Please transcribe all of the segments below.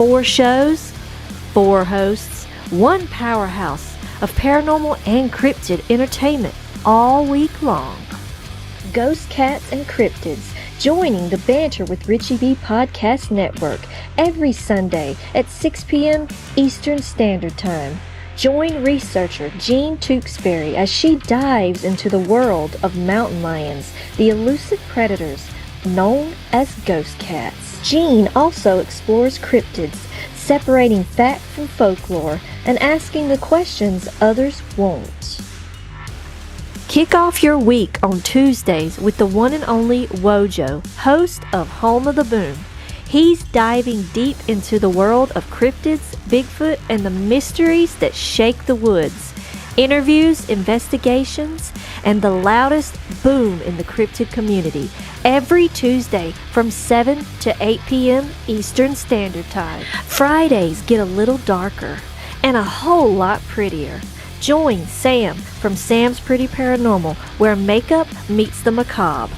4 shows, 4 hosts, 1 powerhouse of paranormal and cryptid entertainment all week long. Ghost Cats and Cryptids, joining the Banter with Richie B Podcast Network every Sunday at 6 p.m. Eastern Standard Time. Join researcher Jean Tewskbury as she dives into the world of mountain lions, the elusive predators known as ghost cats. Jean also explores cryptids, separating fact from folklore and asking the questions others won't. Kick off your week on Tuesdays with the one and only Wojo, host of Home of the Boom. He's diving deep into the world of cryptids, Bigfoot, and the mysteries that shake the woods. Interviews, investigations, and the loudest boom in the cryptid community every Tuesday from 7 to 8 p.m. Eastern Standard Time. Fridays get a little darker and a whole lot prettier. Join Sam from Sam's Pretty Paranormal, where makeup meets the macabre.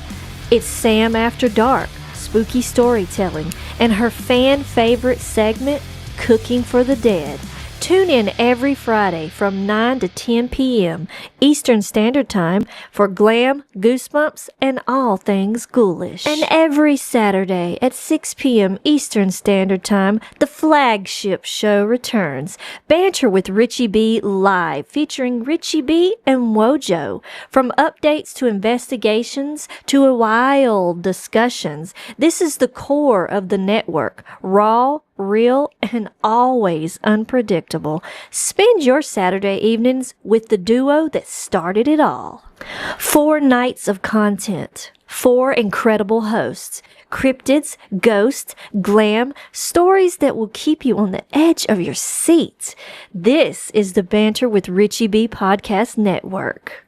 It's Sam After Dark, spooky storytelling, and her fan favorite segment, Cooking for the Dead. Tune in every Friday from 9 to 10 p.m. Eastern Standard Time for glam, goosebumps, and all things ghoulish. And every Saturday at 6 p.m. Eastern Standard Time, the flagship show returns, Banter with Richie B Live, featuring Richie B and Wojo. From updates to investigations to wild discussions, this is the core of the network. Raw, real, and always unpredictable. Spend your Saturday evenings with the duo that started it all. 4 nights of content, 4 incredible hosts, cryptids, ghosts, glam, stories that will keep you on the edge of your seat. This is the Banter with Richie B Podcast Network.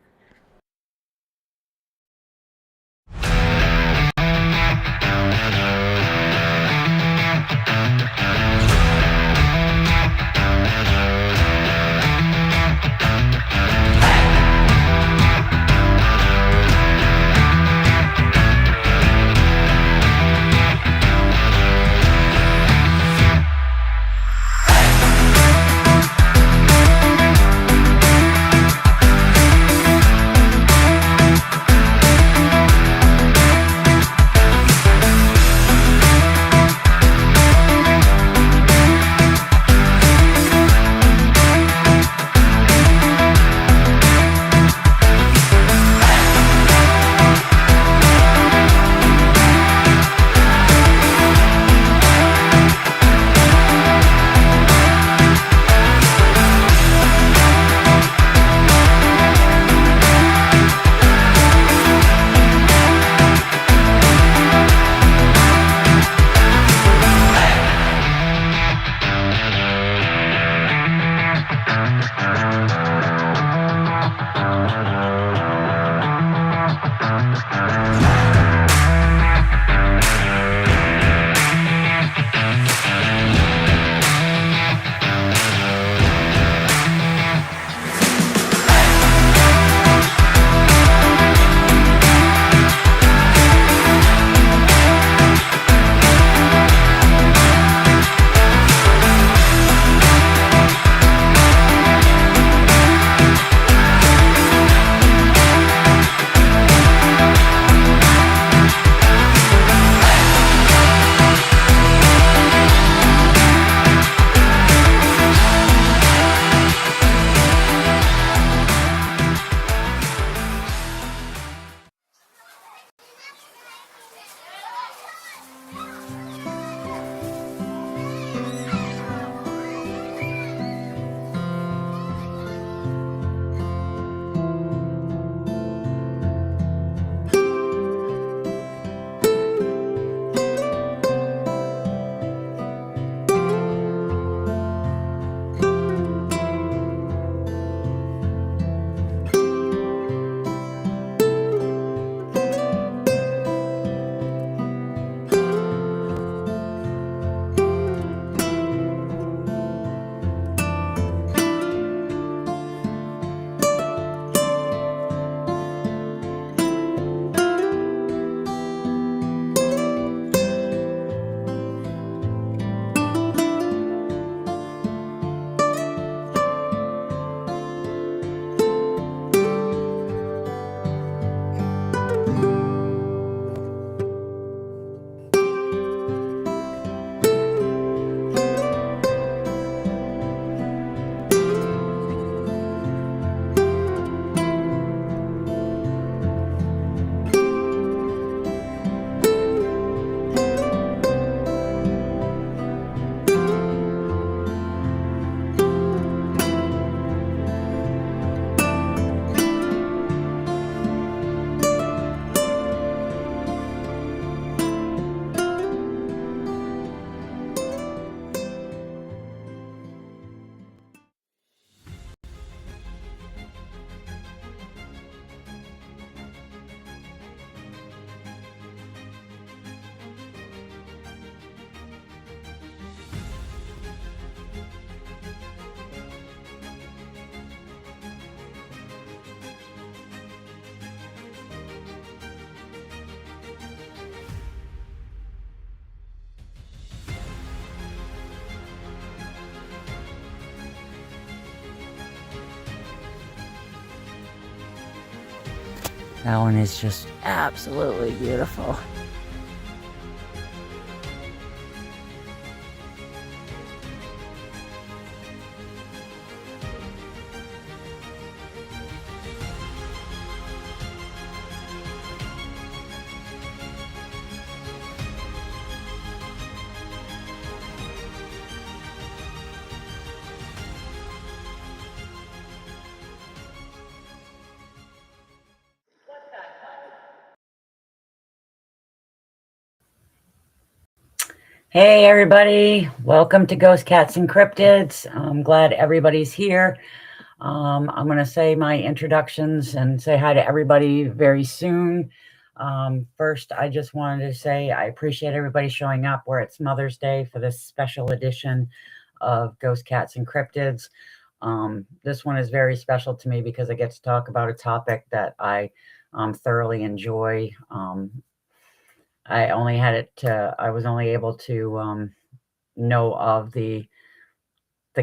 That one is just absolutely beautiful. Hey everybody, welcome to Ghost Cats and Cryptids. I'm glad everybody's here. I'm going to say my introductions and say hi to everybody very soon. First, I just wanted to say I appreciate everybody showing up where it's Mother's Day for this special edition of Ghost Cats and Cryptids. This one is very special to me because I get to talk about a topic that I thoroughly enjoy. I was only able to know of the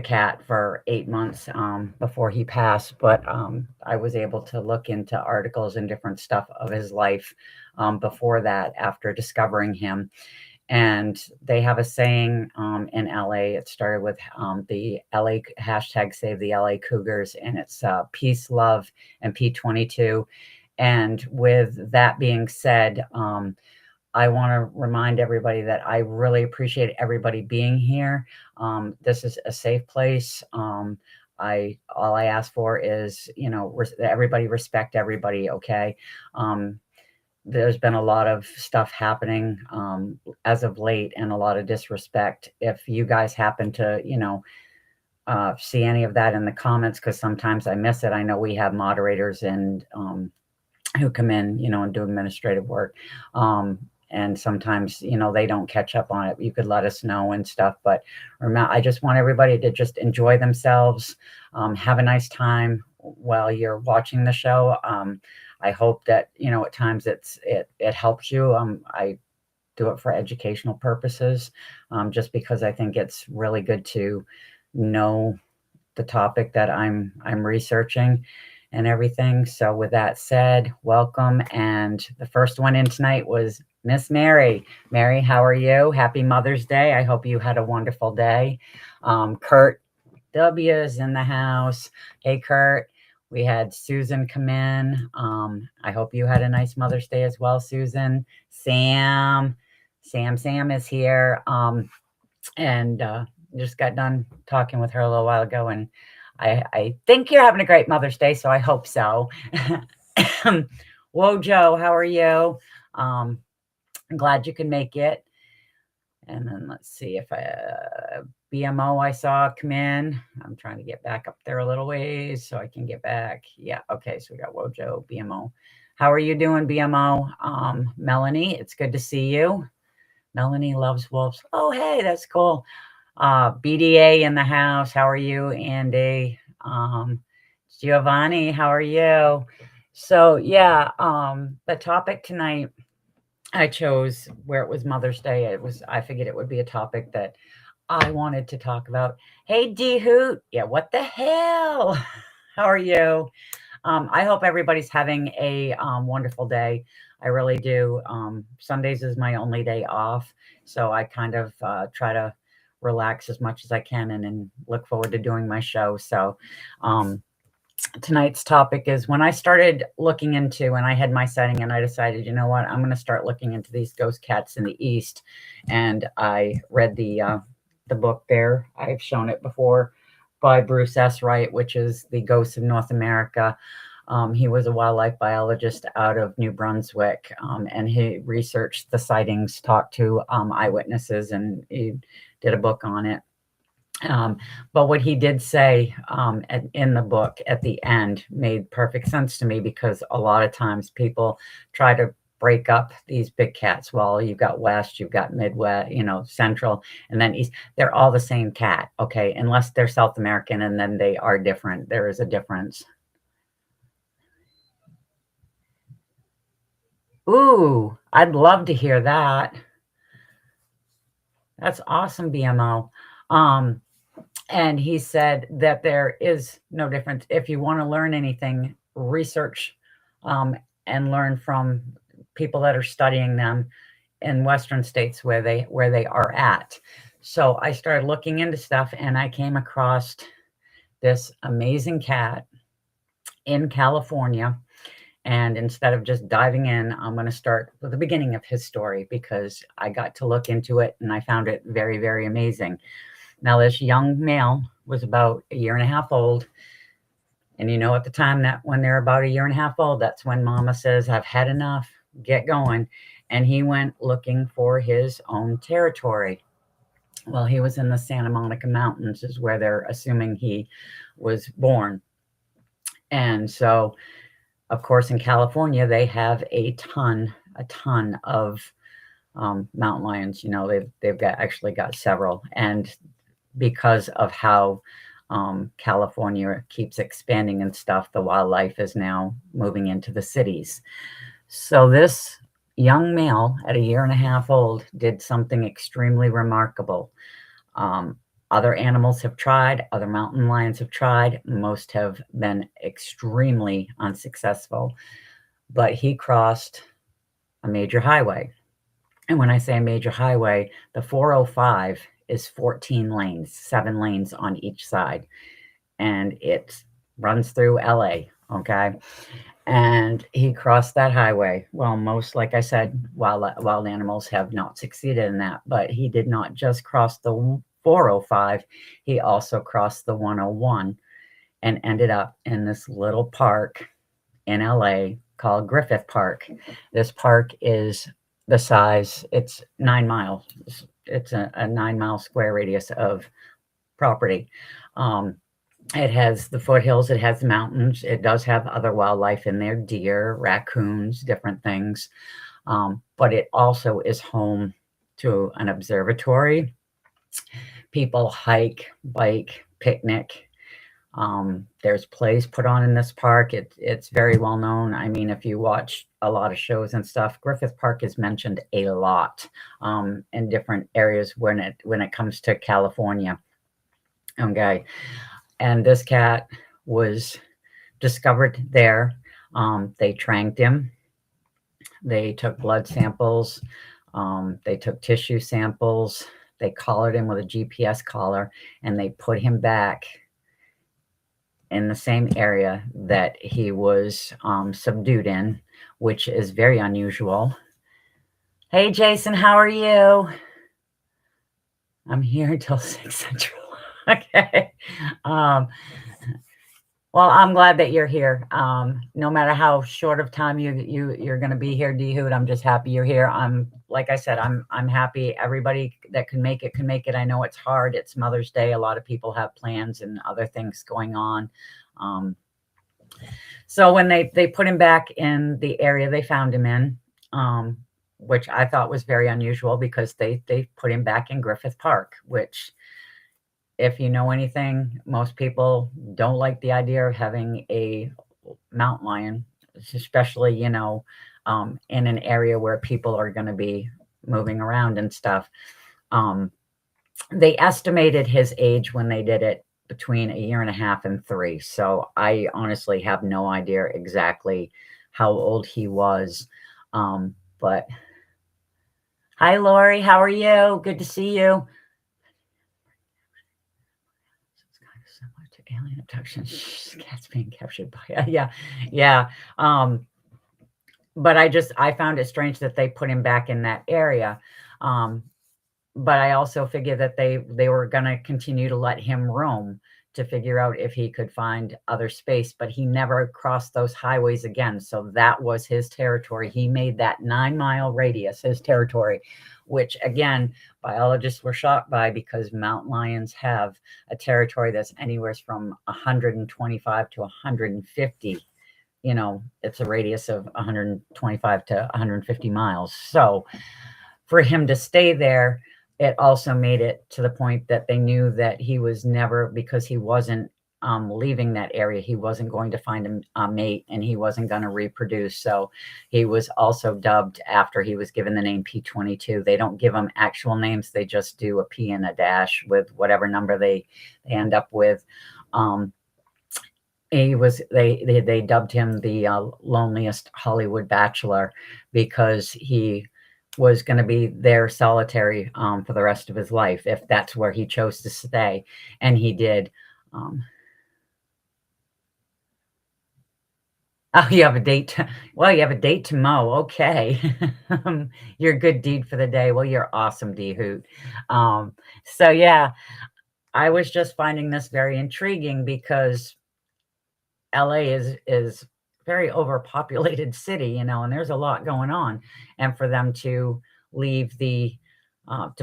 cat for 8 months before he passed, but I was able to look into articles and different stuff of his life before that, after discovering him. And they have a saying in LA. It started with the LA hashtag Save the LA Cougars, and it's peace, love, and P-22. And with that being said, I want to remind everybody that I really appreciate everybody being here. This is a safe place. All I ask for is, everybody respect everybody. Okay. There's been a lot of stuff happening as of late, and a lot of disrespect. If you guys happen to, see any of that in the comments, because sometimes I miss it. I know we have moderators and who come in, and do administrative work. And sometimes, they don't catch up on it. You could let us know and stuff. But I just want everybody to just enjoy themselves, have a nice time while you're watching the show. I hope that, at times it helps you. I do it for educational purposes, just because I think it's really good to know the topic that I'm researching and everything. So with that said, welcome. And the first one in tonight was Miss Mary. Mary, how are you? Happy Mother's Day. I hope you had a wonderful day. Kurt W is in the house. Hey, Kurt. We had Susan come in. I hope you had a nice Mother's Day as well, Susan. Sam is here. And just got done talking with her a little while ago, and I think you're having a great Mother's Day, so I hope so. Whoa, Joe, how are you? I'm glad you can make it. And then let's see if BMO I saw come in. I'm trying to get back up there a little ways so I can get back. Yeah, okay, so we got Wojo, BMO. How are you doing, BMO? Melanie, it's good to see you. Melanie loves wolves. Oh, hey, that's cool. BDA in the house. How are you, Andy? Giovanni, how are you? So yeah, the topic tonight I chose, where it was Mother's Day. I figured it would be a topic that I wanted to talk about. Hey, D Hoot. Yeah, what the hell? How are you? I hope everybody's having a wonderful day. I really do. Sundays is my only day off, so I kind of try to relax as much as I can and look forward to doing my show. So tonight's topic is, when I started looking into, and I had my sighting, and I decided, you know what, I'm going to start looking into these ghost cats in the East. And I read the book there. I've shown it before, by Bruce S. Wright, which is The Ghosts of North America. He was a wildlife biologist out of New Brunswick, and he researched the sightings, talked to eyewitnesses, and he did a book on it. But what he did say in the book at the end made perfect sense to me, because a lot of times people try to break up these big cats. Well, you've got West, you've got Midwest, Central, and then East. They're all the same cat, okay, unless they're South American, and then they are different. There is a difference. Ooh, I'd love to hear that. That's awesome, BMO. And he said that there is no difference. If you want to learn anything, research and learn from people that are studying them in Western states where they are at. So I started looking into stuff, and I came across this amazing cat in California. And instead of just diving in, I'm going to start with the beginning of his story, because I got to look into it and I found it very, very amazing. Now, this young male was about a year and a half old. And at the time that when they're about a year and a half old, that's when mama says, I've had enough, get going. And he went looking for his own territory. Well, he was in the Santa Monica Mountains, is where they're assuming he was born. And so, of course, in California, they have a ton of mountain lions. They've actually got several. And because of how California keeps expanding and stuff, the wildlife is now moving into the cities. So this young male at a year and a half old did something extremely remarkable. Other animals have tried, other mountain lions have tried, most have been extremely unsuccessful, but he crossed a major highway. And when I say a major highway, the 405 is 14 lanes, 7 lanes on each side, and it runs through LA, okay? And he crossed that highway. Well, most, like I said, wild animals have not succeeded in that, but he did not just cross the 405, he also crossed the 101 and ended up in this little park in LA called Griffith Park. This park is the size, it's 9 miles. It's a 9-mile square radius of property. It has the foothills, it has the mountains, it does have other wildlife in there, deer, raccoons, different things. But it also is home to an observatory. People hike, bike, picnic. There's plays put on in this park. It's very well known. I mean, if you watch a lot of shows and stuff, Griffith Park is mentioned a lot in different areas when it comes to California. Okay. And this cat was discovered there. They tranked him. They took blood samples. They took tissue samples. They collared him with a GPS collar, and they put him back in the same area that he was subdued in, which is very unusual. Hey, Jason, how are you? I'm here until 6 Central. Okay. Well, I'm glad that you're here. No matter how short of time you're going to be here, D-Hoot, I'm just happy you're here. Like I said, I'm happy everybody that can make it. I know it's hard. It's Mother's Day. A lot of people have plans and other things going on. So when they put him back in the area they found him in, which I thought was very unusual, because they put him back in Griffith Park, which, if you know anything, most people don't like the idea of having a mountain lion, especially, in an area where people are going to be moving around and stuff. They estimated his age when they did it between a year and a half and 3. So I honestly have no idea exactly how old he was. But hi, Lori, how are you? Good to see you. Alien abduction, cats being captured by, yeah. But I found it strange that they put him back in that area. But I also figured that they were going to continue to let him roam to figure out if he could find other space, but he never crossed those highways again. So that was his territory. He made that 9-mile radius his territory, which, again, biologists were shocked by, because mountain lions have a territory that's anywhere from 125 to 150. It's a radius of 125 to 150 miles. So for him to stay there, it also made it to the point that they knew that he was never, because he wasn't leaving that area, he wasn't going to find a mate, and he wasn't going to reproduce. So he was also dubbed, after he was given the name P-22. They don't give them actual names. They just do a P and a dash with whatever number they end up with. They dubbed him the loneliest Hollywood bachelor because he was going to be there solitary for the rest of his life if that's where he chose to stay, and he did. Oh, you have a date. Well, you have a date to mow. Okay. Your good deed for the day. Well, you're awesome, D Hoot. So yeah, I was just finding this very intriguing because LA is very overpopulated city, and there's a lot going on. And for them to leave to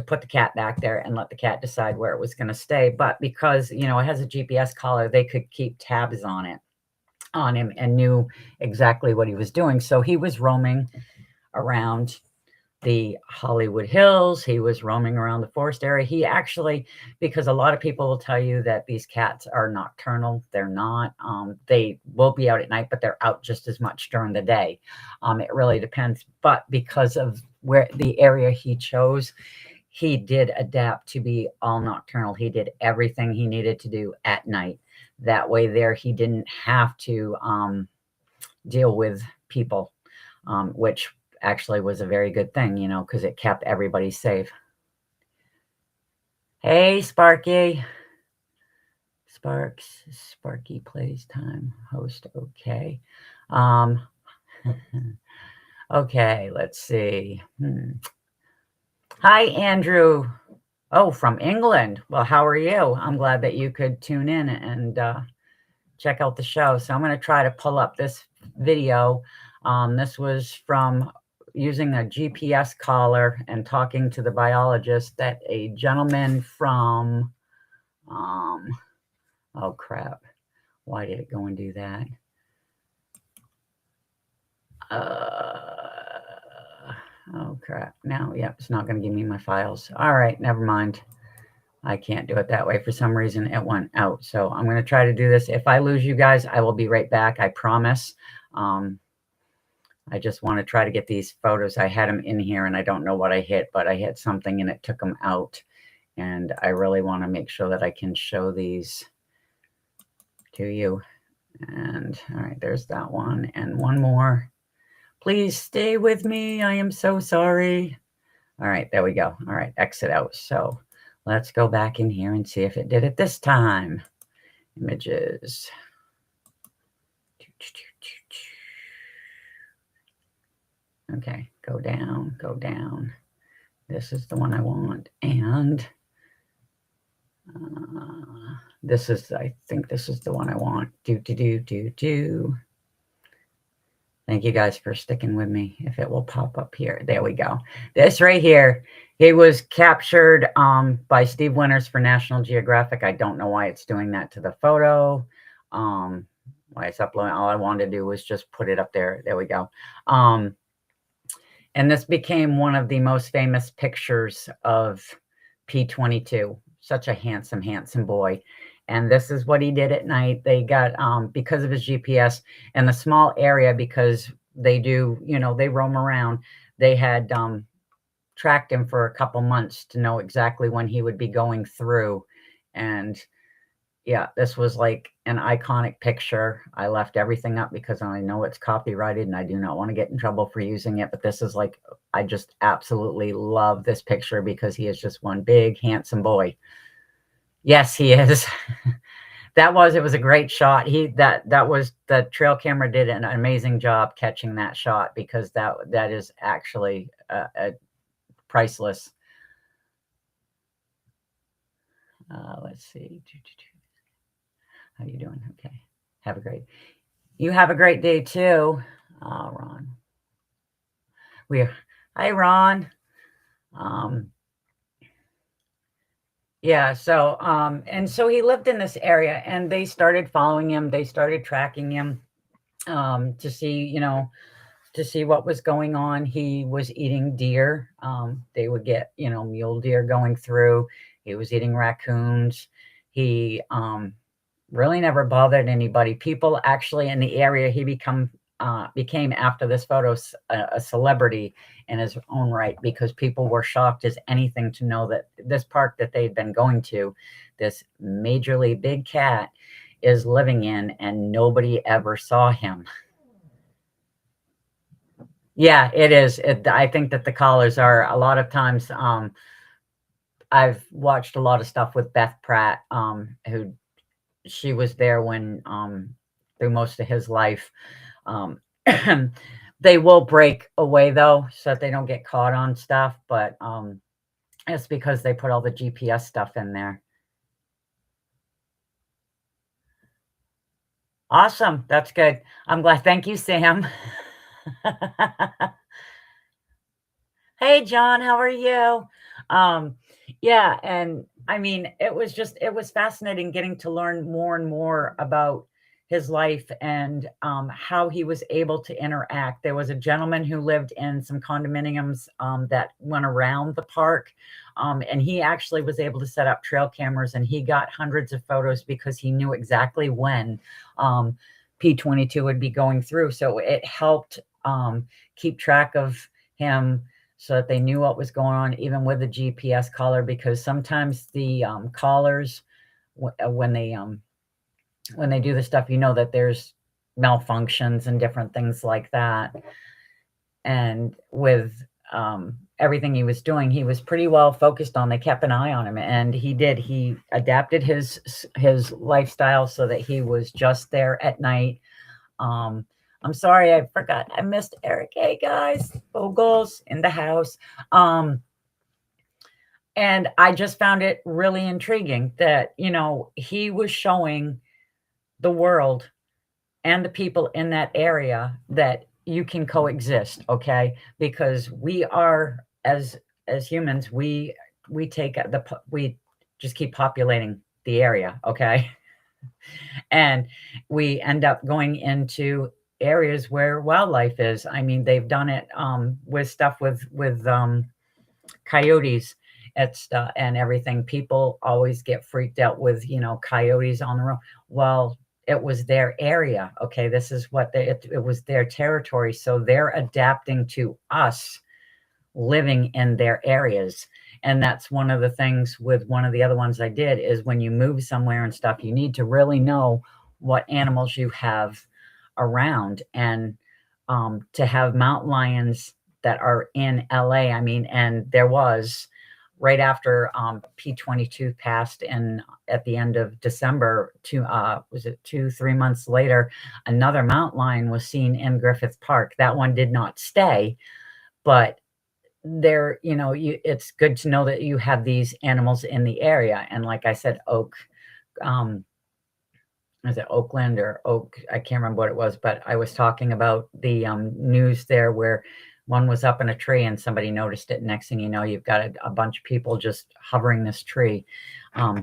put the cat back there and let the cat decide where it was going to stay. But because, it has a GPS collar, they could keep tabs on him and knew exactly what he was doing. So he was roaming around the Hollywood Hills. He was roaming around the forest area. He actually, because a lot of people will tell you that these cats are nocturnal. They're not. They will be out at night, but they're out just as much during the day. It really depends. But because of where the area he chose, he did adapt to be all nocturnal. He did everything he needed to do at night. That way there, he didn't have to deal with people, which actually was a very good thing, because it kept everybody safe. Hey, Sparky. Sparky plays time. Host, okay. Okay, let's see. Hi, Andrew. Oh, from England. Well, how are you? I'm glad that you could tune in and check out the show. So I'm going to try to pull up this video. This was from using a GPS collar and talking to the biologist that a gentleman from, oh crap. Why did it go and do that? Oh crap. Now, yep, it's not going to give me my files. All right, never mind. I can't do it that way. For some reason, it went out. So I'm going to try to do this. If I lose you guys, I will be right back. I promise. I just want to try to get these photos. I had them in here and I don't know what I hit, but I hit something and it took them out. And I really want to make sure that I can show these to you. And all right, there's that one and one more. Please stay with me. I am so sorry. All right, there we go. All right, exit out. So let's go back in here and see if it did it this time. Images. Okay, go down, go down. This is the one I want. And this is, I think this is the one I want. Thank you guys for sticking with me. If it will pop up here. There we go. This right here. He was captured by Steve Winters for National Geographic. I don't know why it's doing that to the photo. Why it's uploading. All I wanted to do was just put it up there. There we go. And this became one of the most famous pictures of P-22. Such a handsome, handsome boy. And this is what he did at night. They got, because of his GPS and the small area, because they do, they roam around, they had tracked him for a couple months to know exactly when he would be going through. And yeah, this was like an iconic picture. I left everything up because I know it's copyrighted and I do not want to get in trouble for using it. But this is like, I just absolutely love this picture because he is just one big, handsome boy. Yes, he is. It was a great shot. The trail camera did an amazing job catching that shot because that is actually priceless. Let's see. How you doing? Okay. You have a great day too. Ron. Hi, Ron. Yeah, so and so he lived in this area and they started following him, they started tracking him to see what was going on. He was eating deer. They would get, mule deer going through. He was eating raccoons. He really never bothered anybody. People actually in the area, he became after this photo a celebrity in his own right because people were shocked as anything to know that this park that they'd been going to, this majorly big cat, is living in, and nobody ever saw him. Yeah, it is. I think that the collars are a lot of times. I've watched a lot of stuff with Beth Pratt, who she was there when through most of his life. Um, they will break away though, so that they don't get caught on stuff. But it's because they put all the GPS stuff in there. Awesome. That's good. I'm glad. Thank you, Sam. Hey, John, how are you? Um, yeah, and I mean, it was fascinating getting to learn more and more about his life and how he was able to interact. There was a gentleman who lived in some condominiums that went around the park, and he actually was able to set up trail cameras, and he got hundreds of photos because he knew exactly when P-22 would be going through. So it helped keep track of him so that they knew what was going on, even with the GPS collar, because sometimes the collars, when they do the stuff, you know that there's malfunctions and different things like that. And with everything he was doing, he was pretty well focused on. They kept an eye on him, and he adapted his lifestyle so that he was just there at night. I'm sorry, I forgot. I missed Eric. Hey, guys. Bogles in the house. And I just found it really intriguing that, you know, he was showing the world and the people in that area that you can coexist, okay? Because we are, as humans, we just keep populating the area, okay? And we end up going into areas where wildlife is. I mean, they've done it with stuff with coyotes and everything. People always get freaked out with, you know, coyotes on the road. Well, it was their area. Okay, this is what it was their territory. So they're adapting to us living in their areas. And that's one of the things with one of the other ones I did is when you move somewhere and stuff, you need to really know what animals you have around. And to have mountain lions that are in LA, I mean, and there was right after P-22 passed at the end of December, 2-3 months later, another mountain lion was seen in Griffith Park. That one did not stay, but there, you know, it's good to know that you have these animals in the area. And like I said, is it Oakland or Oak? I can't remember what it was, but I was talking about the news there where one was up in a tree and somebody noticed it. Next thing you know, you've got a bunch of people just hovering this tree,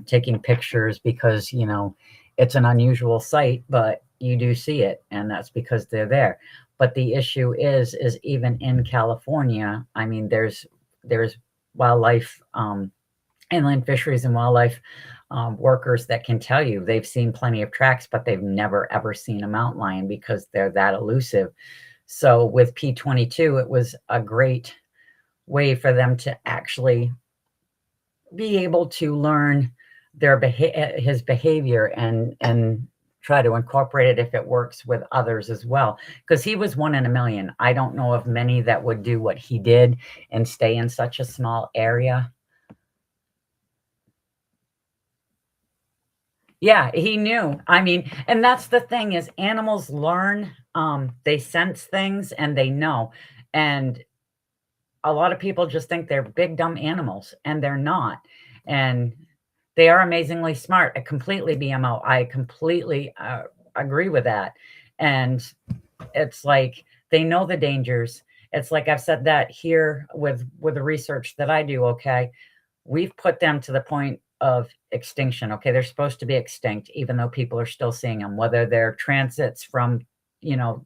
taking pictures because, you know, it's an unusual sight, but you do see it, and that's because they're there. But the issue is even in California, I mean, there's wildlife, inland fisheries and wildlife workers that can tell you they've seen plenty of tracks, but they've never, ever seen a mountain lion because they're that elusive. So with P-22, it was a great way for them to actually be able to learn his behavior and try to incorporate it if it works with others as well. Because he was 1 in a million. I don't know of many that would do what he did and stay in such a small area. Yeah, he knew. I mean, and that's the thing is animals learn, they sense things and they know. And a lot of people just think they're big, dumb animals, and they're not. And they are amazingly smart. I completely BMO. I completely agree with that. And it's like they know the dangers. It's like I've said that here with the research that I do, okay? We've put them to the point of extinction. Okay, they're supposed to be extinct, even though people are still seeing them, whether they're transits from, you know,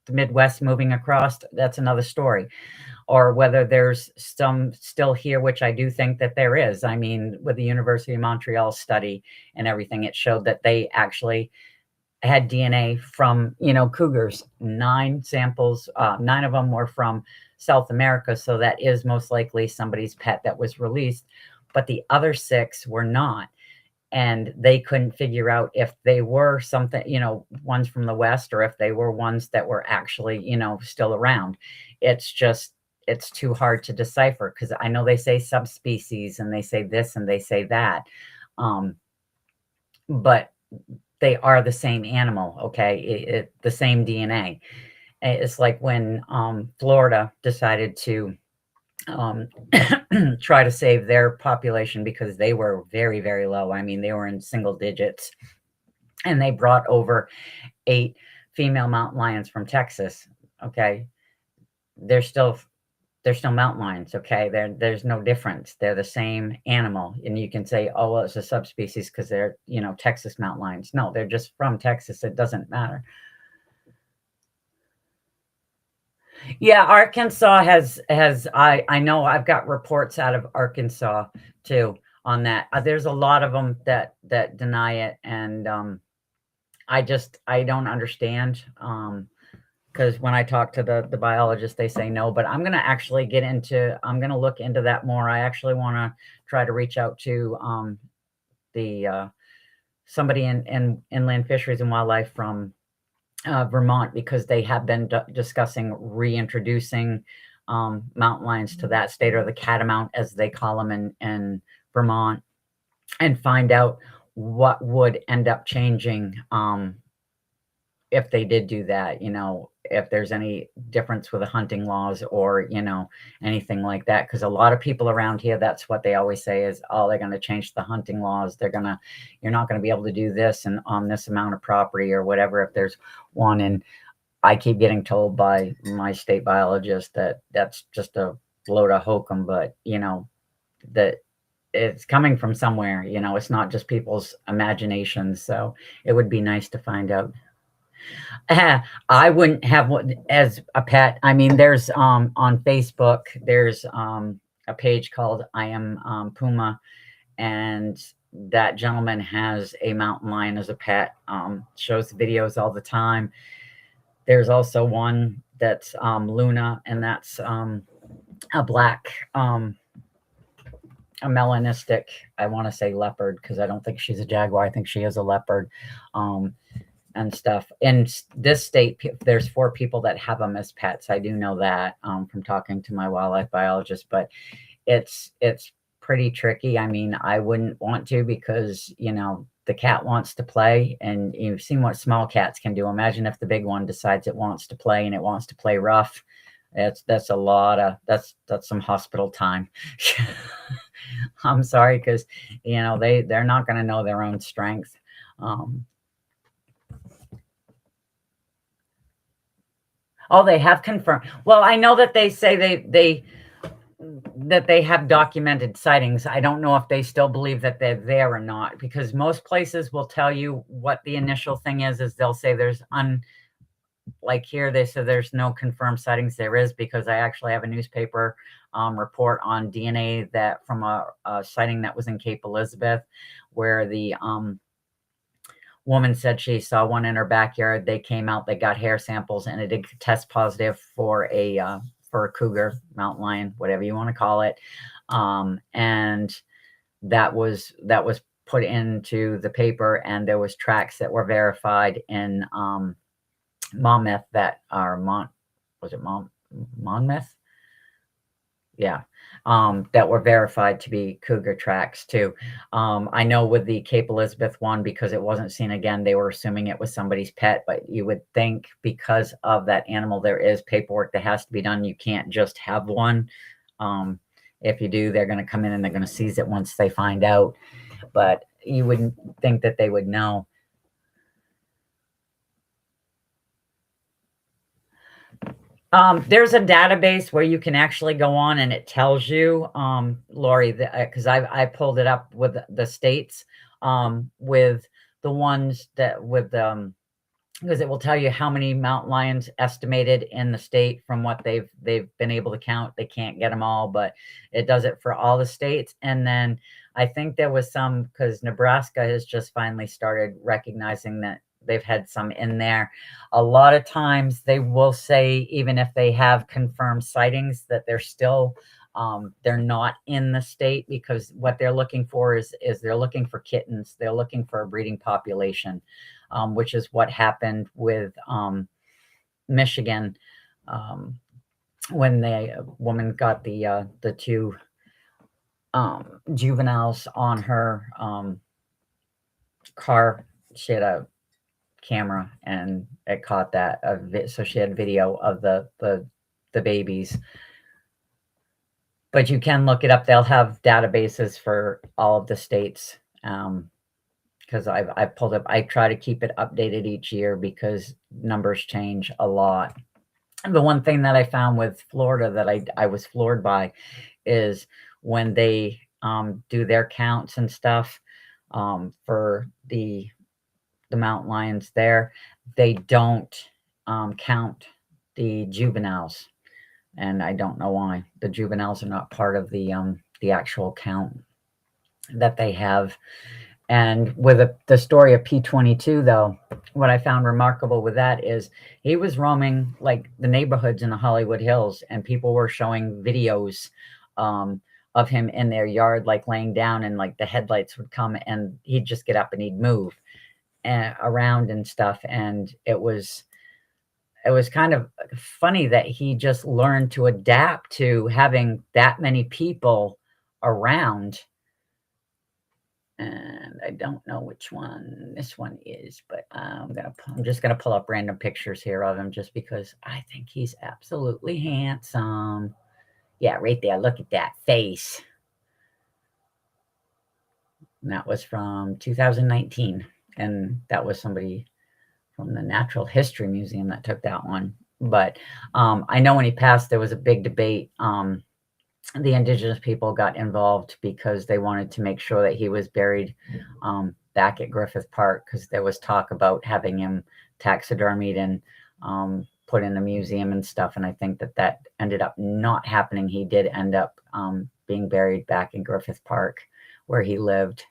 the Midwest moving across, that's another story, or whether there's some still here, which I do think that there is. I mean, with the University of Montreal study and everything, it showed that they actually had DNA from, you know, cougars. 9 samples, 9 of them were from South America, so that is most likely somebody's pet that was released, but the other 6 were not. and they couldn't figure out if they were something, ones from the West, or if they were ones that were actually, still around. It's too hard to decipher, because I know they say subspecies and they say this and they say that. But they are the same animal, okay? The same DNA. It's like when Florida decided to try to save their population, because they were very, very low. I mean, they were in single digits, and they brought over 8 female mountain lions from Texas. Okay, they're still mountain lions. Okay, there's no difference. They're the same animal. And you can say, oh, well, it's a subspecies because they're Texas mountain lions. No, they're just from Texas. It doesn't matter. Yeah, Arkansas has I know I've got reports out of Arkansas too on that. There's a lot of them that deny it, and I don't understand, because when I talk to the biologists, they say no. But I'm going to look into that more. I actually want to try to reach out to somebody in inland fisheries and wildlife from Vermont, because they have been discussing reintroducing mountain lions to that state, or the catamount as they call them in Vermont, and find out what would end up changing if they did do that, if there's any difference with the hunting laws, or anything like that. Because a lot of people around here, that's what they always say is, oh, they're going to change the hunting laws. You're not going to be able to do this and on this amount of property or whatever, if there's one. And I keep getting told by my state biologist that that's just a load of hokum, but that it's coming from somewhere. It's not just people's imaginations. So it would be nice to find out. I wouldn't have one as a pet. I mean, there's on Facebook, there's a page called I Am Puma, and that gentleman has a mountain lion as a pet. Shows videos all the time. There's also one that's Luna, and that's a black a melanistic, I want to say leopard, because I don't think she's a jaguar. I think she is a leopard. And stuff. In this state, there's 4 people that have them as pets. I do know that from talking to my wildlife biologist, but it's pretty tricky. I mean, I wouldn't want to, because the cat wants to play, and you've seen what small cats can do. Imagine if the big one decides it wants to play, and it wants to play rough. That's a lot of that's some hospital time. I'm sorry, because they're not going to know their own strength. Oh, they have confirmed. Well, I know that they say that they have documented sightings. I don't know if they still believe that they're there or not, because most places will tell you what the initial thing is they'll say there's like here, they say there's no confirmed sightings. There is, because I actually have a newspaper report on DNA that from a sighting that was in Cape Elizabeth, where the woman said she saw one in her backyard. They came out, they got hair samples, and it did test positive for a cougar, mountain lion, whatever you want to call it. And that was put into the paper, and there was tracks that were verified in Monmouth that are Monmouth? Yeah. That were verified to be cougar tracks too. I know with the Cape Elizabeth one, because it wasn't seen again, they were assuming it was somebody's pet, but you would think because of that animal, there is paperwork that has to be done. You can't just have one. If you do, they're going to come in and they're going to seize it once they find out, but you wouldn't think that they would know. There's a database where you can actually go on and it tells you, Lori, because I pulled it up with the states, with the ones that because it will tell you how many mountain lions estimated in the state from what they've been able to count. They can't get them all, but it does it for all the states. And then I think there was some, because Nebraska has just finally started recognizing that they've had some in there. A lot of times they will say, even if they have confirmed sightings, that they're still They're not in the state because what they're looking for is they're looking for kittens. They're looking for a breeding population, which is what happened with Michigan, when the woman got the two juveniles on her car. She had a camera and it caught that, so she had video of the babies. But you can look it up. They'll have databases for all of the states, because I've pulled up. I try to keep it updated each year because numbers change a lot. And the one thing that I found with Florida that I was floored by is when they do their counts and stuff, for the mountain lions there, they don't count the juveniles. And I don't know why. The juveniles are not part of the actual count that they have. And with the story of P-22, though, what I found remarkable with that is he was roaming like the neighborhoods in the Hollywood Hills, and people were showing videos of him in their yard, like laying down, and like the headlights would come and he'd just get up and he'd move around and stuff. And it was kind of funny that he just learned to adapt to having that many people around. And I don't know which one this one is, but I'm just gonna pull up random pictures here of him just because I think he's absolutely handsome. Yeah, right there. Look at that face. And that was from 2019, and that was somebody from the Natural History Museum that took that one. But I know when he passed, there was a big debate. The indigenous people got involved because they wanted to make sure that he was buried back at Griffith Park, because there was talk about having him taxidermied and put in a museum and stuff. And I think that ended up not happening. He did end up being buried back in Griffith Park where he lived.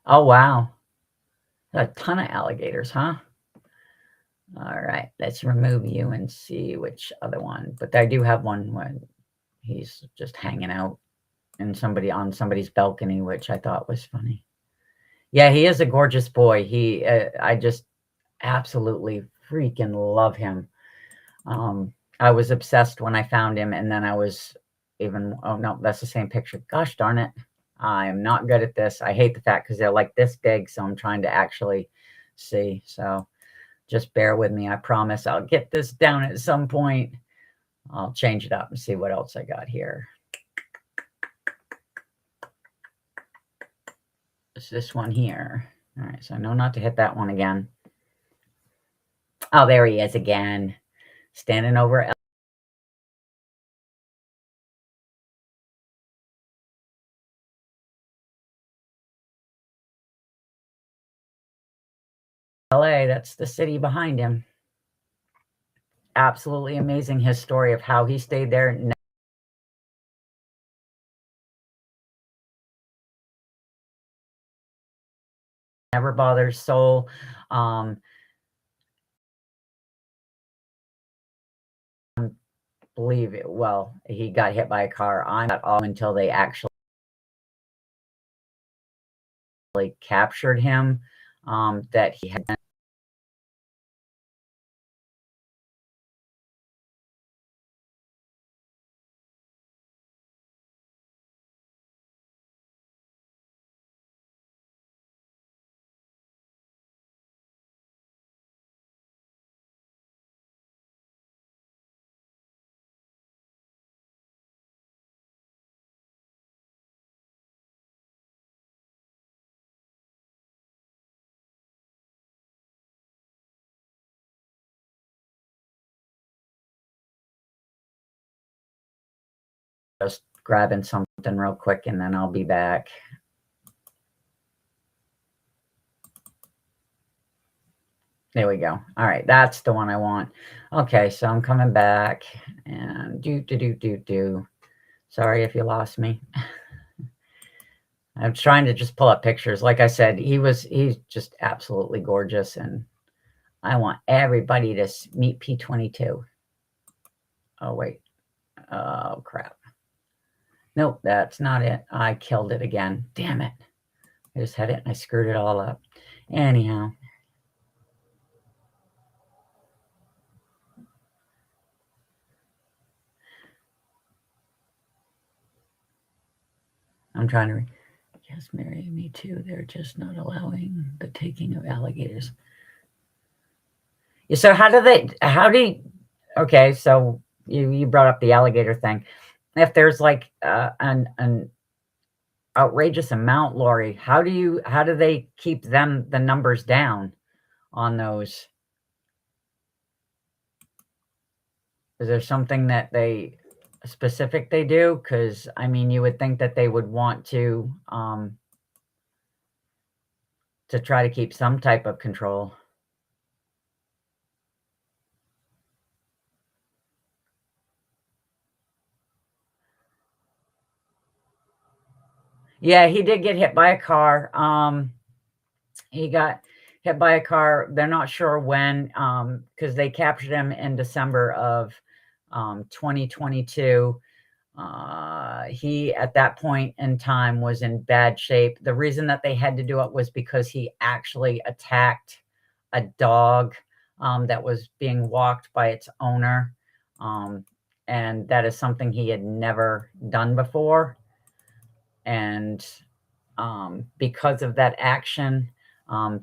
Oh, wow. A ton of alligators, huh? All right, let's remove you and see which other one. But I do have one when he's just hanging out on somebody's balcony, which I thought was funny. Yeah, he is a gorgeous boy. I just absolutely freaking love him. I was obsessed when I found him, and then I was oh no, that's the same picture. Gosh darn it. I am not good at this. I hate the fact because they're like this big, so I'm trying to actually see. So just bear with me. I promise I'll get this down at some point. I'll change it up and see what else I got here. It's this one here. All right, so I know not to hit that one again. Oh, there he is again, standing over. LA, that's the city behind him. Absolutely amazing, his story of how he stayed there. Never bothers soul. Believe it. Well, he got hit by a car. I'm not all until they actually captured him. That he had just grabbing something real quick and then I'll be back. There we go. All right, that's the one I want. Okay, so I'm coming back and do. Sorry if you lost me. I'm trying to just pull up pictures. Like I said, he's just absolutely gorgeous, and I want everybody to meet P-22. Oh, wait. Oh, crap. Nope, that's not it. I killed it again. Damn it. I just had it and I screwed it all up. Anyhow. I'm trying to... Yes, Mary, me too. They're just not allowing the taking of alligators. So okay, so you brought up the alligator thing. If there's like an outrageous amount, Lori, how do they keep the numbers down on those? Is there something that they do? Because I mean, you would think that they would want to try to keep some type of control. Yeah, he did get hit by a car. He got hit by a car. They're not sure when, because they captured him in December of 2022. He, at that point in time, was in bad shape. The reason that they had to do it was because he actually attacked a dog that was being walked by its owner. And that is something he had never done before. And because of that action,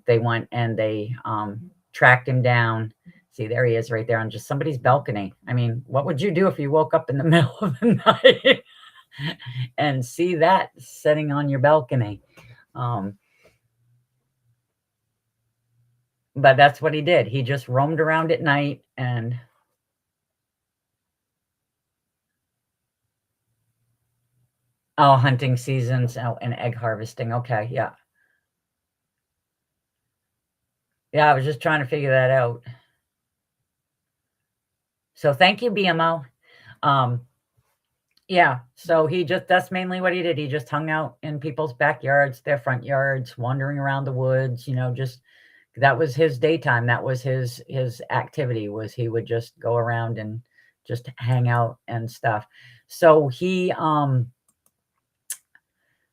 they went and they tracked him down. See, there he is right there on just somebody's balcony. I mean, what would you do if you woke up in the middle of the night and see that sitting on your balcony? But that's what he did. He just roamed around at night and... Oh, hunting seasons, oh, and egg harvesting. Okay, yeah. Yeah, I was just trying to figure that out. So thank you, BMO. Yeah, so that's mainly what he did. He just hung out in people's backyards, their front yards, wandering around the woods, just that was his daytime. That was his activity, was he would just go around and just hang out and stuff. So he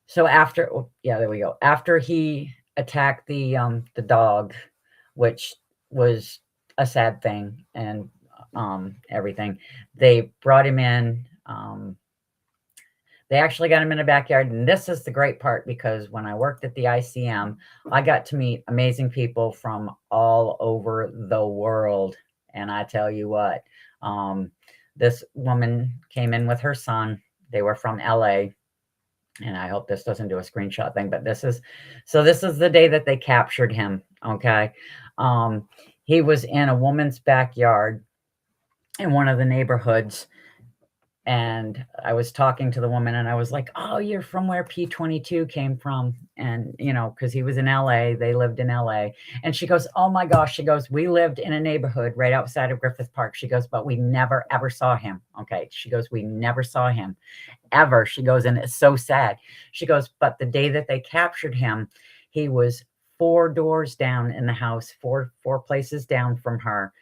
so after, oh, yeah, there we go. After he attacked the dog, which was a sad thing, and everything, they brought him in. They actually got him in a backyard, and this is the great part, because when I worked at the ICM, I got to meet amazing people from all over the world. And I tell you what, this woman came in with her son. They were from LA. And I hope this doesn't do a screenshot thing, but this is the day that they captured him. Okay. He was in a woman's backyard in one of the neighborhoods. And I was talking to the woman and I was like, oh, you're from where P-22 came from. And, because he was in LA, they lived in LA. And she goes, oh my gosh. She goes, we lived in a neighborhood right outside of Griffith Park. She goes, but we never, ever saw him. Okay. She goes, we never saw him ever. She goes, and it's so sad. She goes, but the day that they captured him, he was 4 doors down in the house, four places down from her.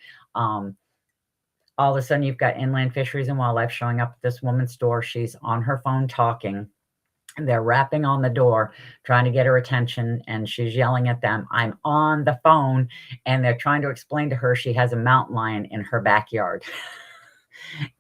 All of a sudden, you've got Inland Fisheries and Wildlife showing up at this woman's door. She's on her phone talking. And they're rapping on the door, trying to get her attention. And she's yelling at them, I'm on the phone. And they're trying to explain to her she has a mountain lion in her backyard.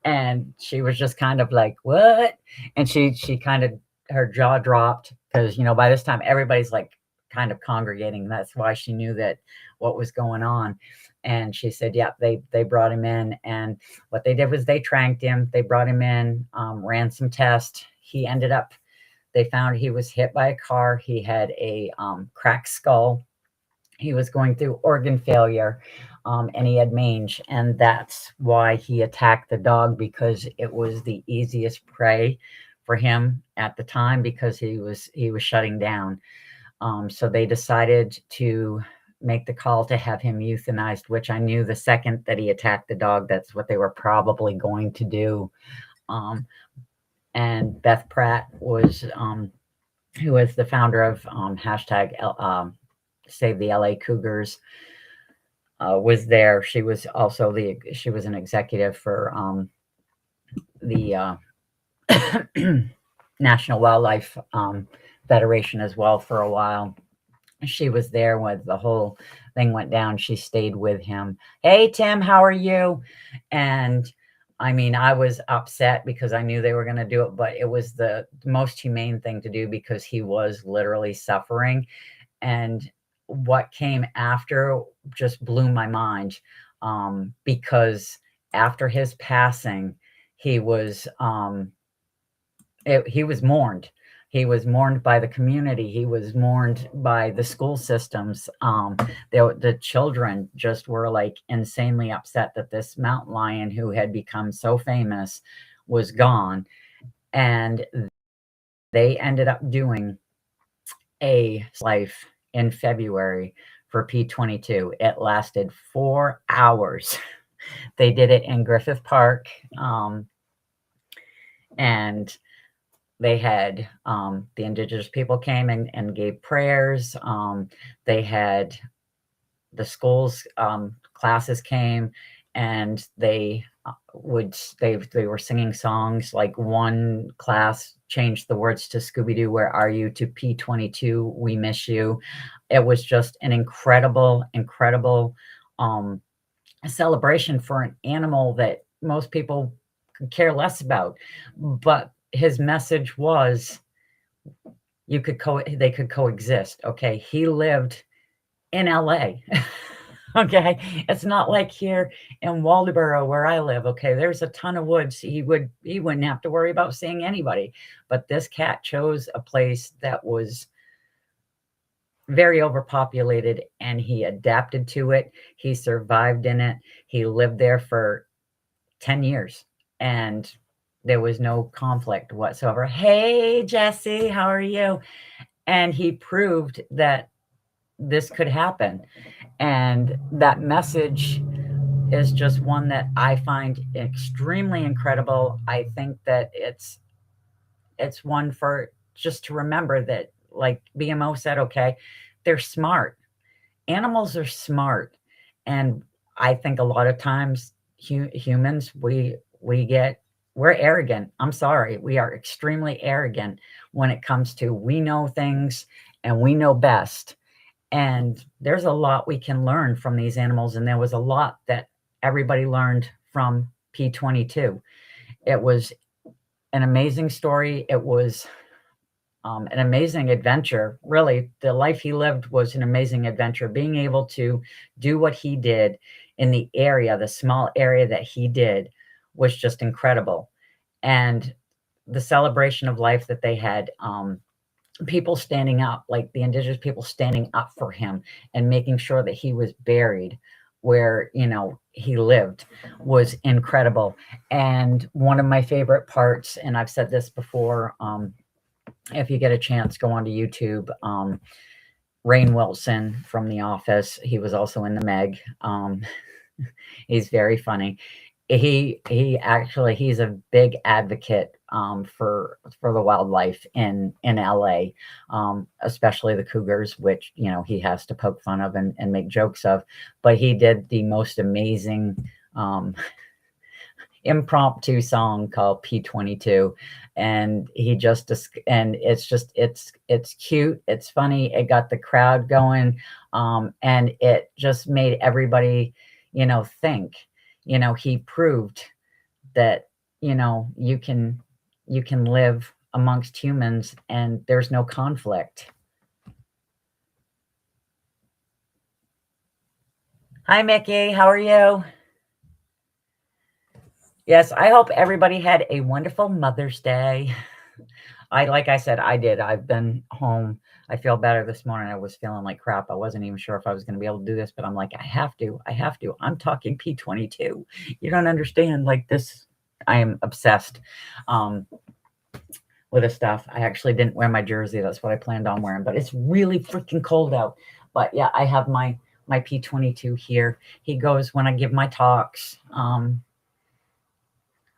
And she was just kind of like, what? And she kind of, her jaw dropped, because, by this time, everybody's like kind of congregating. That's why she knew that what was going on. And she said, yeah, they brought him in. And what they did was they tranked him. They brought him in, ran some tests. He ended up, they found he was hit by a car. He had a cracked skull. He was going through organ failure, and he had mange. And that's why he attacked the dog, because it was the easiest prey for him at the time, because he was shutting down. So they decided to make the call to have him euthanized, which I knew the second that he attacked the dog, that's what they were probably going to do. And Beth Pratt was, who was the founder of hashtag Save the LA Cougars. was there. She was also she was an executive for the National Wildlife Federation as well for a while. She was there when the whole thing went down. She stayed with him. Hey, Tim, how are you? And I mean, I was upset because I knew they were going to do it, but it was the most humane thing to do because he was literally suffering. And what came after just blew my mind, because after his passing, he was he was mourned. He was mourned by the community. He was mourned by the school systems. The children just were like insanely upset that this mountain lion who had become so famous was gone. And they ended up doing a life in February for P-22. It lasted 4 hours. They did it in Griffith Park. And they had the indigenous people came and gave prayers. They had the schools classes came, and they were singing songs. Like one class changed the words to Scooby-Doo, where are you, to P-22, we miss you. It was just an incredible celebration for an animal that most people could care less about. But his message was they could coexist. Okay, he lived in LA. Okay, it's not like here in Waldoboro where I live. Okay, there's a ton of woods. He wouldn't have to worry about seeing anybody. But this cat chose a place that was very overpopulated, and he adapted to it. He survived in it. He lived there for 10 years, and there was no conflict whatsoever. Hey, Jesse, how are you? And he proved that this could happen. And that message is just one that I find extremely incredible. I think that it's one for just to remember that, like BMO said, okay, they're smart. Animals are smart. And I think a lot of times humans, we're arrogant. I'm sorry. We are extremely arrogant when it comes to, we know things and we know best. And there's a lot we can learn from these animals. And there was a lot that everybody learned from P-22. It was an amazing story. It was an amazing adventure. Really, the life he lived was an amazing adventure. Being able to do what he did in the area, the small area that he did, was just incredible. And the celebration of life that they had, people standing up, like the indigenous people standing up for him and making sure that he was buried where, he lived, was incredible. And one of my favorite parts, and I've said this before, if you get a chance, go onto YouTube. Rainn Wilson from The Office. He was also in the Meg. He's very funny. He's a big advocate for the wildlife in LA, especially the cougars, which he has to poke fun of and make jokes of. But he did the most amazing impromptu song called P-22, and it's cute, it's funny, it got the crowd going, and it just made everybody think. He proved that you can live amongst humans and there's no conflict. Hi, Mickey, how are you? Yes, I hope everybody had a wonderful Mother's Day. Like I said, I did. I've been home. I feel better this morning. I was feeling like crap. I wasn't even sure if I was going to be able to do this, but I'm like, I have to. I'm talking P-22. You don't understand. Like this, I am obsessed with this stuff. I actually didn't wear my jersey. That's what I planned on wearing, but it's really freaking cold out. But yeah, I have my P-22 here. He goes when I give my talks.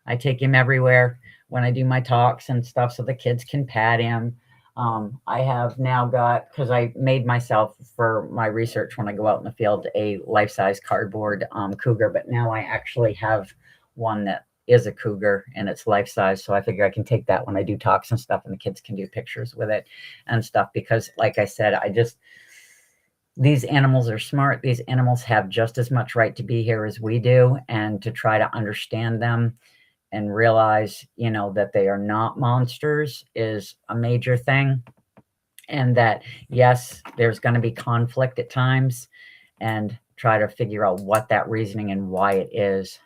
I take him everywhere when I do my talks and stuff so the kids can pat him. I have now got, because I made myself for my research when I go out in the field, a life-size cardboard cougar, but now I actually have one that is a cougar and it's life-size. So I figure I can take that when I do talks and stuff, and the kids can do pictures with it and stuff, because like I said, these animals are smart. These animals have just as much right to be here as we do, and to try to understand them and realize, that they are not monsters is a major thing. And that, yes, there's going to be conflict at times, and try to figure out what that reasoning and why it is.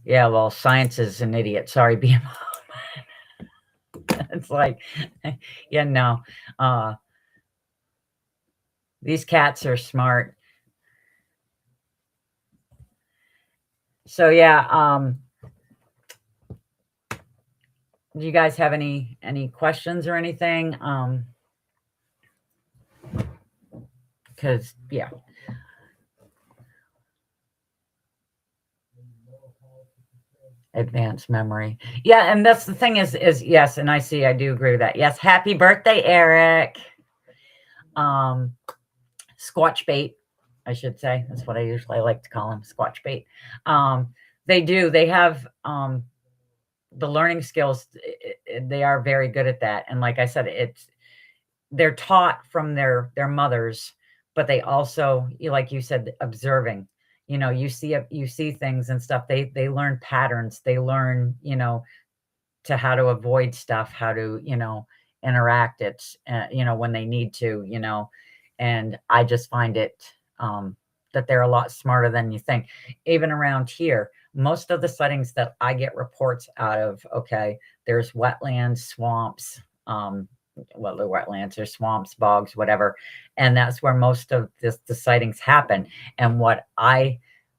Yeah, well, science is an idiot. Sorry, BMO. It's like, yeah, no. These cats are smart. So yeah, do you guys have any questions or anything? Because yeah. Advanced memory. Yeah, and that's the thing is yes, and I do agree with that. Yes, happy birthday, Eric. Squatch bait, I should say. That's what I usually like to call them, squatch bait. They have the learning skills. They are very good at that. And like I said, they're taught from their mothers, but they also, like you said, observing. You see things and stuff. They learn patterns. They learn, to how to avoid stuff, how to, interact it, when they need to, and I just find it, that they're a lot smarter than you think. Even around here, most of the sightings that I get reports out of, okay, there's wetlands, swamps, well, the wetlands or swamps, bogs, whatever. And that's where most of the sightings happen. And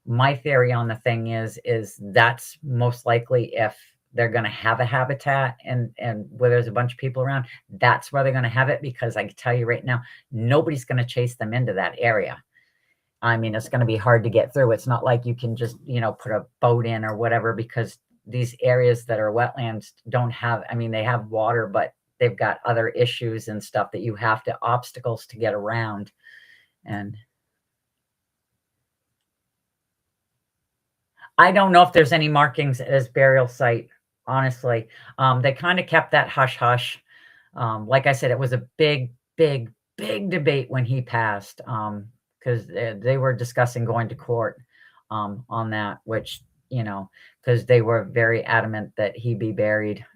my theory on the thing is that's most likely if they're going to have a habitat and where there's a bunch of people around, that's where they're going to have it, because I can tell you right now, nobody's going to chase them into that area. I mean, it's going to be hard to get through. It's not like you can just, put a boat in or whatever, because these areas that are wetlands don't have, I mean, they have water, but they've got other issues and stuff that you have to obstacles to get around. And I don't know if there's any markings as burial site, honestly. They kind of kept that hush hush. Like I said, it was a big, big, big debate when he passed, because they were discussing going to court on that, which, because they were very adamant that he be buried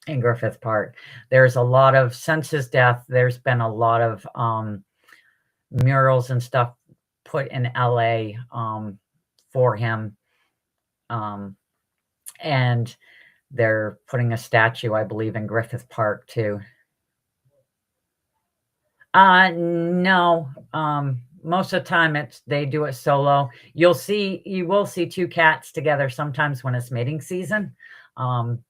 in Griffith Park. There's a lot of, since his death, there's been a lot of murals and stuff put in LA for him. And they're putting a statue, I believe, in Griffith Park too. No. Most of the time they do it solo. You will see two cats together sometimes when it's mating season. When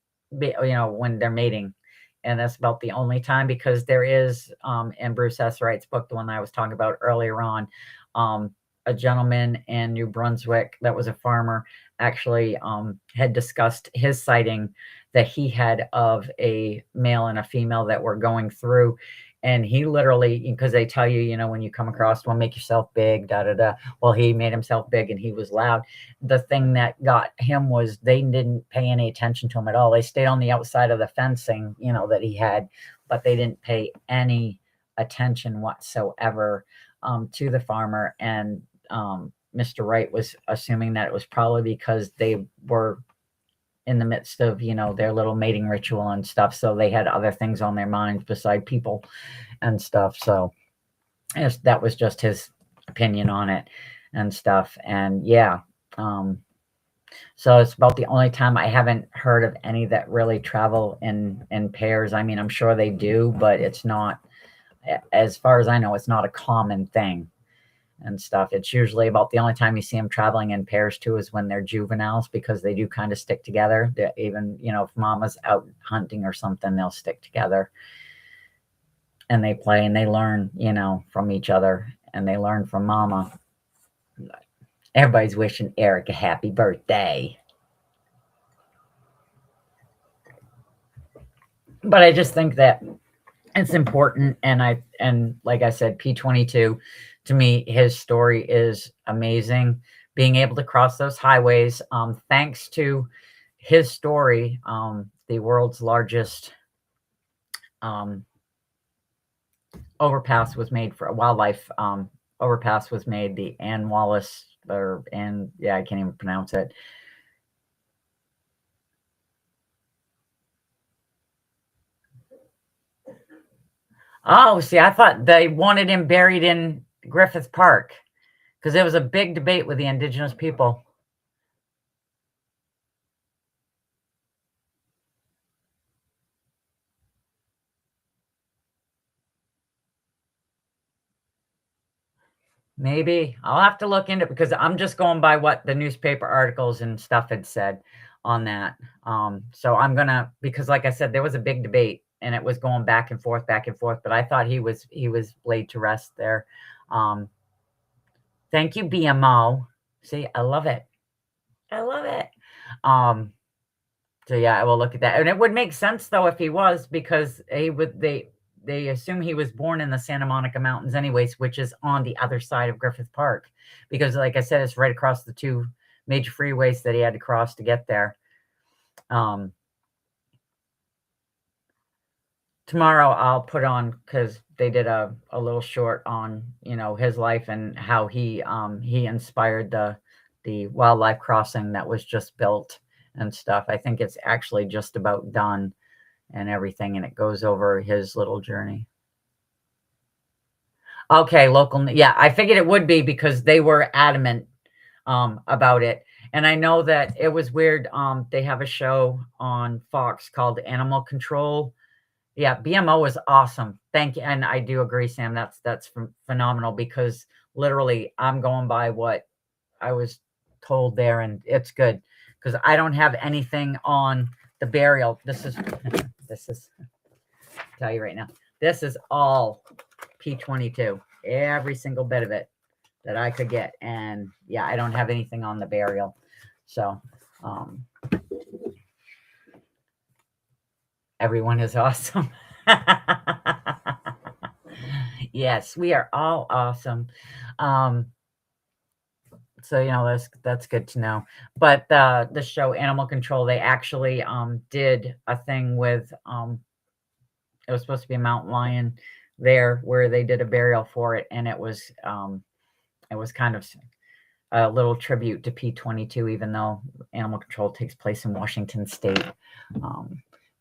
they're mating. And that's about the only time, because there is in Bruce S. Wright's book, the one I was talking about earlier on, a gentleman in New Brunswick that was a farmer actually had discussed his sighting that he had of a male and a female that were going through. And he literally, because they tell you, when you come across one, make yourself big, da da da. Well, he made himself big and he was loud. The thing that got him was they didn't pay any attention to him at all. They stayed on the outside of the fencing, that he had, but they didn't pay any attention whatsoever to the farmer. And Mr. Wright was assuming that it was probably because they were in the midst of, their little mating ritual and stuff. So they had other things on their minds beside people and stuff. So that was just his opinion on it and stuff. And yeah. So it's about the only time I haven't heard of any that really travel in pairs. I mean, I'm sure they do, but it's not, as far as I know, it's not a common thing and stuff. It's usually about the only time you see them traveling in pairs too is when they're juveniles, because they do kind of stick together. Even, if mama's out hunting or something, they'll stick together and they play and they learn, from each other, and they learn from mama. Everybody's wishing Eric a happy birthday. But I just think that it's important, and like I said, P-22, to me, his story is amazing. Being able to cross those highways, thanks to his story, the world's largest overpass was made for a wildlife overpass was made, the Ann Wallace, I can't even pronounce it. Oh, see, I thought they wanted him buried in Griffith Park because there was a big debate with the indigenous people. Maybe I'll have to look into it because I'm just going by what the newspaper articles and stuff had said on that. So I'm gonna, because like I said, there was a big debate and it was going back and forth, but I thought he was laid to rest there. Thank you, BMO. See, I love it. I love it. So yeah, I will look at that. And it would make sense though if he was, because they assume he was born in the Santa Monica Mountains anyways, which is on the other side of Griffith Park. Because like I said, it's right across the two major freeways that he had to cross to get there. Tomorrow I'll put on, because they did a little short on, his life and how he inspired the wildlife crossing that was just built and stuff. I think it's actually just about done and everything, and it goes over his little journey. Okay, local. Yeah, I figured it would be because they were adamant about it. And I know that it was weird. They have a show on Fox called Animal Control. Yeah, BMO is awesome. Thank you. And I do agree, Sam. That's phenomenal, because literally I'm going by what I was told there, and it's good because I don't have anything on the burial. This is I'll tell you right now. This is all P-22, every single bit of it that I could get. And yeah, I don't have anything on the burial. So everyone is awesome. Yes, we are all awesome. So that's good to know. But the show Animal Control, they actually did a thing with it was supposed to be a mountain lion there, where they did a burial for it, and it was kind of a little tribute to P-22, even though Animal Control takes place in Washington State,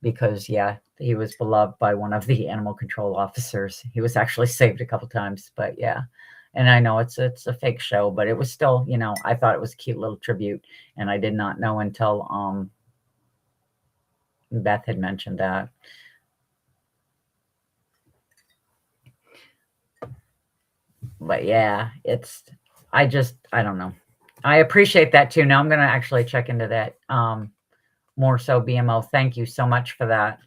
because yeah, he was beloved by one of the animal control officers. He was actually saved a couple times, but yeah. And I know it's a fake show, but it was still, I thought it was a cute little tribute, and I did not know until Beth had mentioned that. But yeah, I don't know. I appreciate that too. Now I'm going to actually check into that more so, BMO. Thank you so much for that.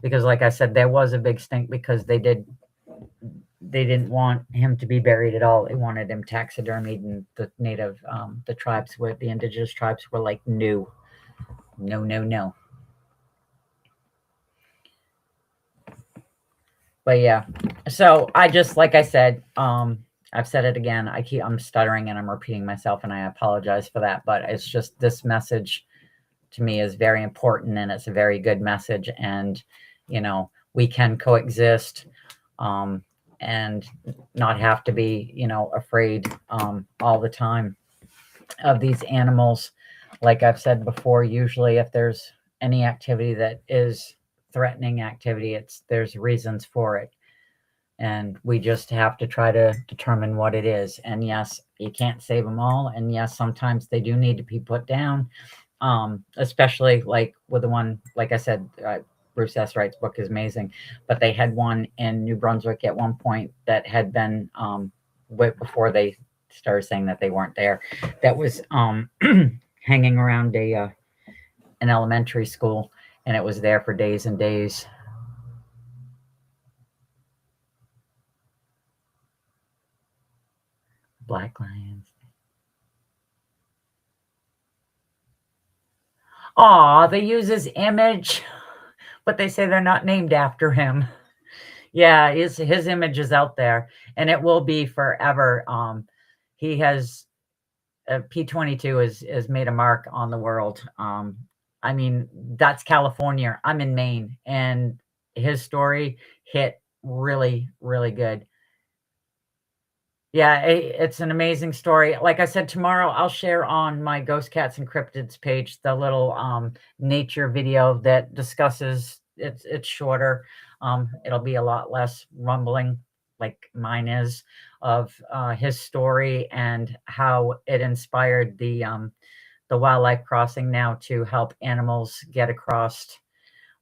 Because like I said, there was a big stink because they didn't want him to be buried at all. They wanted him taxidermied, and the the indigenous tribes were like, no. But yeah, so I just, like I said, I've said it again. I'm stuttering and I'm repeating myself, and I apologize for that. But it's just, this message to me is very important, and it's a very good message. And, we can coexist and not have to be, afraid all the time of these animals. Like I've said before, usually if there's any activity that is threatening activity, there's reasons for it. And we just have to try to determine what it is. And yes, you can't save them all. And yes, sometimes they do need to be put down, especially like with the one, like I said, Bruce S. Wright's book is amazing. But they had one in New Brunswick at one point that had been, before they started saying that they weren't there, that was hanging around an elementary school, and it was there for days and days. Black lions. Aw, they use his image, but they say they're not named after him. Yeah, his image is out there, and it will be forever. He has P-22 is made a mark on the world. I mean, that's California. I'm in Maine, and his story hit really, really good. Yeah, it's an amazing story. Like I said, tomorrow I'll share on my Ghost Cats and Cryptids page the little nature video that discusses it's shorter. It'll be a lot less rumbling like mine is of his story and how it inspired the wildlife crossing now to help animals get across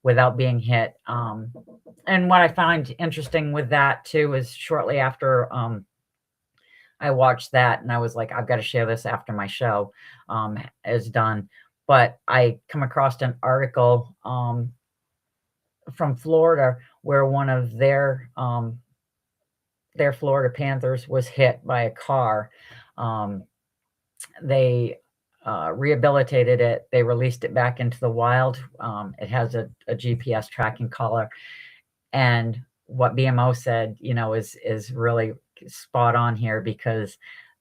without being hit. And what I find interesting with that too is shortly after I watched that and I was like, I've got to share this after my show is done. But I come across an article from Florida where one of their Florida Panthers was hit by a car. They rehabilitated it. They released it back into the wild. It has a GPS tracking collar. And what BMO said, is really spot on here because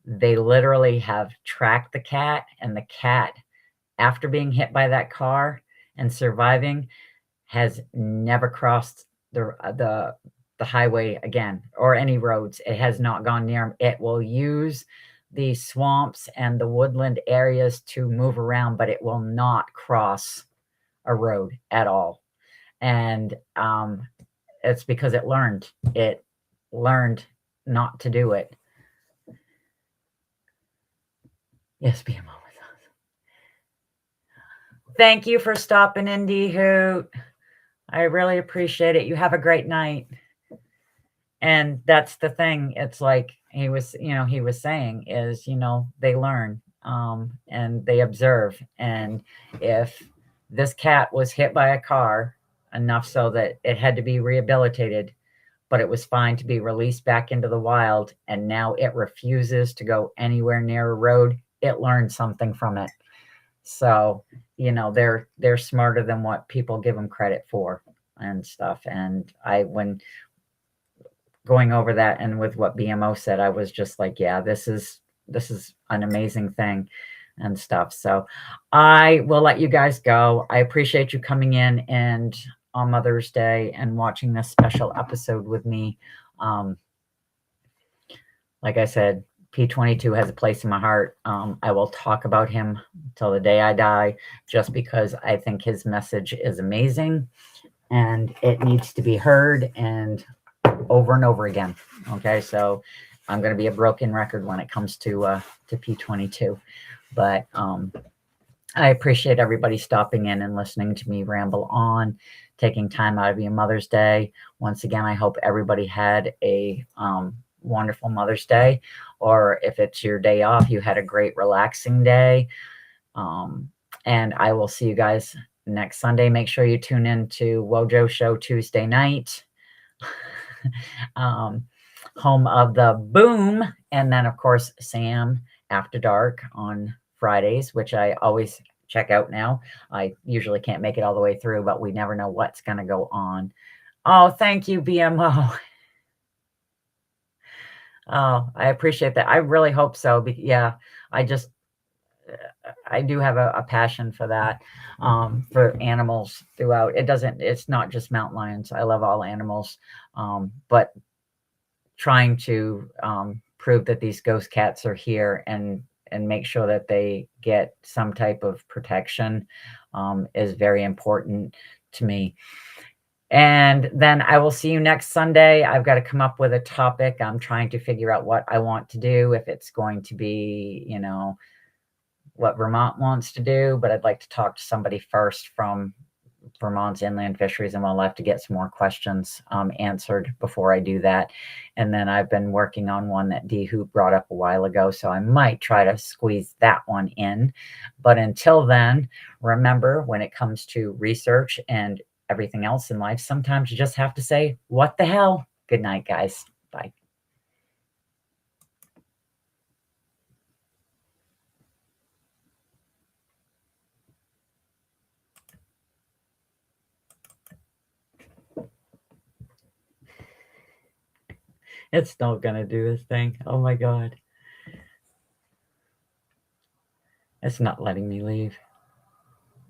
they literally have tracked the cat, and the cat, after being hit by that car and surviving, has never crossed the highway again or any roads. It has not gone near them. It will use the swamps and the woodland areas to move around, but it will not cross a road at all. And it's because it learned not to do it. Yes, be a moment. Thank you for stopping in, D-Hoot. I really appreciate it. You have a great night. And that's the thing. It's like he was saying is, they learn and they observe. And if this cat was hit by a car enough so that it had to be rehabilitated, but it was fine to be released back into the wild, and now it refuses to go anywhere near a road, it learned something from it. So, they're smarter than what people give them credit for and stuff. And when going over that and with what BMO said, I was just like, yeah, this is an amazing thing and stuff. So I will let you guys go. I appreciate you coming in and on Mother's Day and watching this special episode with me. Like I said, P-22 has a place in my heart. I will talk about him till the day I die, just because I think his message is amazing and it needs to be heard and over again. Okay, so I'm going to be a broken record when it comes to P-22, but I appreciate everybody stopping in and listening to me ramble on, taking time out of your Mother's Day. Once again, I hope everybody had a wonderful Mother's Day, or if it's your day off, you had a great relaxing day. And I will see you guys next Sunday. Make sure you tune in to Wojo Show Tuesday night. Home of the Boom, and then of course Sam After Dark on Fridays, which I always check out now. I usually can't make it all the way through, but we never know what's going to go on. Oh, thank you, BMO. Oh, I appreciate that. I really hope so. Yeah, I do have a passion for that, for animals throughout. It's not just mountain lions. I love all animals, but trying to prove that these ghost cats are here and make sure that they get some type of protection is very important to me. And then I will see you next Sunday. I've got to come up with a topic. I'm trying to figure out what I want to do, if it's going to be, what Vermont wants to do, but I'd like to talk to somebody first from Vermont's Inland Fisheries and Wildlife to get some more questions answered before I do that. And then I've been working on one that D Hoop brought up a while ago, so I might try to squeeze that one in. But until then, remember, when it comes to research and everything else in life, sometimes you just have to say, what the hell? Good night, guys. Bye. It's not going to do this thing. Oh my God. It's not letting me leave.